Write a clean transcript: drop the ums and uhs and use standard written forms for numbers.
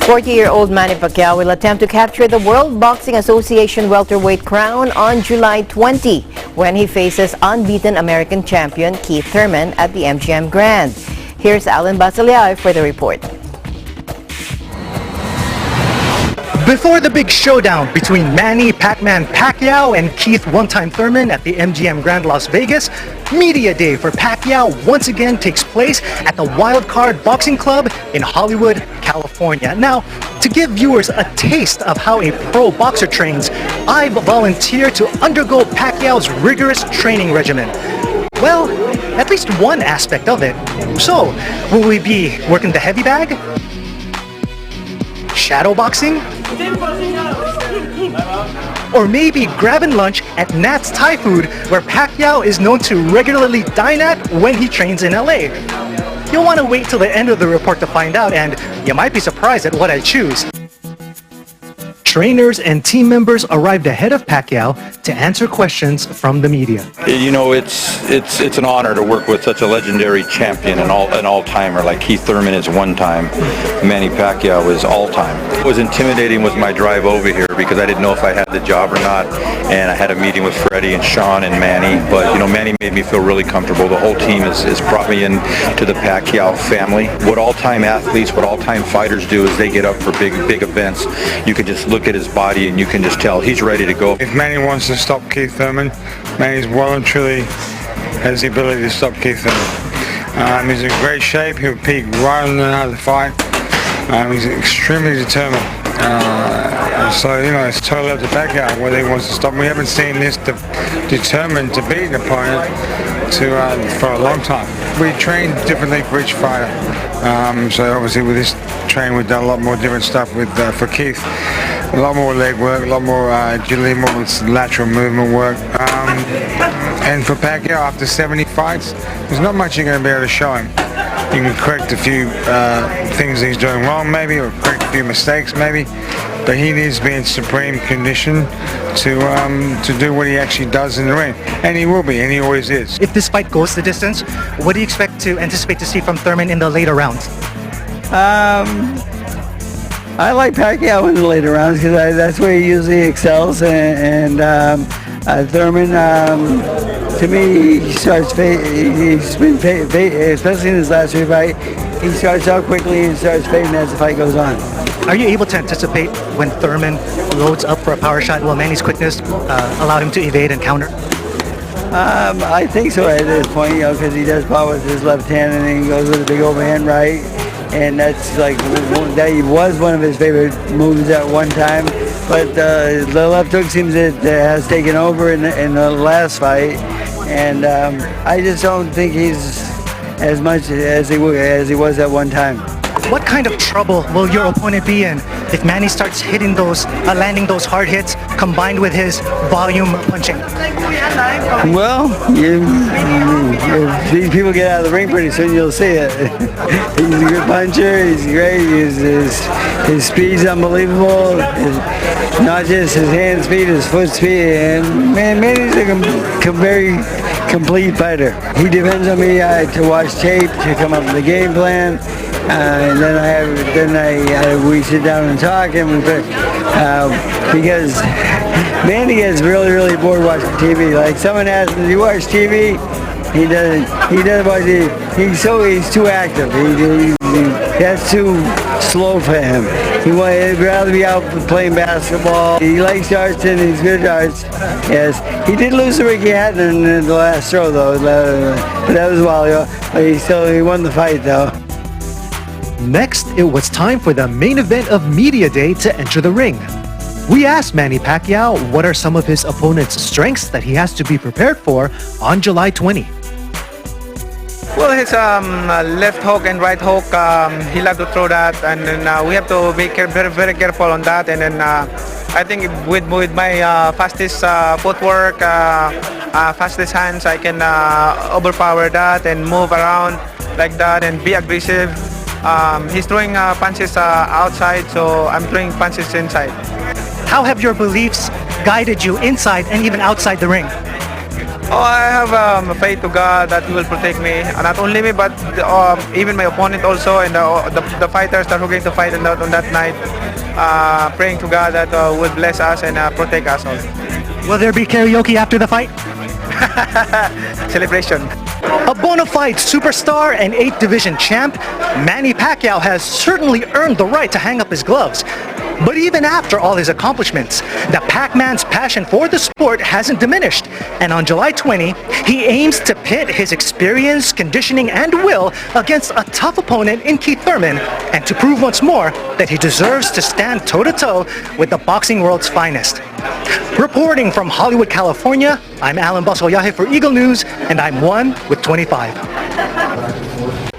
40-year-old Manny Pacquiao will attempt to capture the World Boxing Association welterweight crown on July 20 when he faces unbeaten American champion Keith Thurman at the MGM Grand. Here's Allen Basallaje for the report. Before the big showdown between Manny "Pac-Man" Pacquiao and Keith "One-Time" Thurman at the MGM Grand Las Vegas, Media Day for Pacquiao once again takes place at the Wildcard Boxing Club in Hollywood, California. Now, to give viewers a taste of how a pro boxer trains, I've volunteered to undergo Pacquiao's rigorous training regimen. Well, at least one aspect of it. So, will we be working the heavy bag? Shadow boxing? Or maybe grabbing lunch at Nat's Thai Food, where Pacquiao is known to regularly dine at when he trains in LA. You'll want to wait till the end of the report to find out, and you might be surprised at what I choose. Trainers and team members arrived ahead of Pacquiao to answer questions from the media. You know, it's an honor to work with such a legendary champion, an all-timer like Keith Thurman is one time, Manny Pacquiao is all-time. What was intimidating was my drive over here because I didn't know if I had the job or not, and I had a meeting with Freddie and Sean and Manny, but you know, Manny made me feel really comfortable. The whole team has brought me in to the Pacquiao family. What all-time athletes, what all-time fighters do is they get up for big events. You can just look at his body and you can just tell he's ready to go. If Manny wants to stop Keith Thurman, Manny's well and truly has the ability to stop Keith Thurman. He's in great shape. He'll peak right on the fight. He's extremely determined. So, you know, it's totally up to Pacquiao whether he wants to stop him. We haven't seen this determined to beat an opponent for a long time. We train differently for each fighter. So obviously with this training we've done a lot more different stuff for Keith. A lot more leg work, a lot more agility, more lateral movement work. And for Pacquiao, after 70 fights, there's not much you're going to be able to show him. You can correct a few things he's doing wrong maybe, or correct a few mistakes maybe, but he needs to be in supreme condition to do what he actually does in the ring. And he will be, and he always is. If this fight goes the distance, what do you anticipate to see from Thurman in the later rounds? I like Pacquiao in the later rounds because that's where he usually excels, and Thurman, to me, he's been especially in his last three fight, he starts out quickly and starts fading as the fight goes on. Are you able to anticipate when Thurman loads up for a power shot, will Manny's quickness allow him to evade and counter? I think so at this point, you know, because he does power with his left hand and then he goes with a big overhand right. And that's like, that was one of his favorite moves at one time. But the left hook seems that has taken over in the last fight. And I just don't think he's as much as he was at one time. What kind of trouble will your opponent be in if Manny starts hitting those, landing those hard hits combined with his volume punching? Well, if these people get out of the ring pretty soon, you'll see it. He's a good puncher. He's great. His speed's unbelievable. Not just his hand speed, his foot speed. And Manny's a very complete fighter. He depends on me to watch tape, to come up with a game plan. And then we sit down and talk, and because Manny gets really bored watching TV. Like someone asks him, "Do you watch TV?" He doesn't watch TV. He's too active. That's too slow for him. He'd rather be out playing basketball. He likes arts and he's good at arts. Yes, he did lose to Ricky Hatton in the last throw though, but that was a while ago. But he won the fight though. Next, it was time for the main event of Media Day to enter the ring. We asked Manny Pacquiao what are some of his opponent's strengths that he has to be prepared for on July 20. Well, his left hook and right hook, he loves to throw that, and then we have to be very careful on that. And then I think with my fastest footwork, fastest hands, I can overpower that and move around like that and be aggressive. He's throwing punches outside, so I'm throwing punches inside. How have your beliefs guided you inside and even outside the ring? Oh, I have faith to God that He will protect me. Not only me, but even my opponent also, and the fighters that are going to fight on that night. Praying to God that will bless us and protect us all. Will there be karaoke after the fight? Celebration. A bona fide superstar and 8th division champ, Manny Pacquiao has certainly earned the right to hang up his gloves. But even after all his accomplishments, the Pac-Man's passion for the sport hasn't diminished. And on July 20, he aims to pit his experience, conditioning, and will against a tough opponent in Keith Thurman, and to prove once more that he deserves to stand toe-to-toe with the boxing world's finest. Reporting from Hollywood, California, I'm Allen Basallaje for Eagle News, and I'm 1 with 25.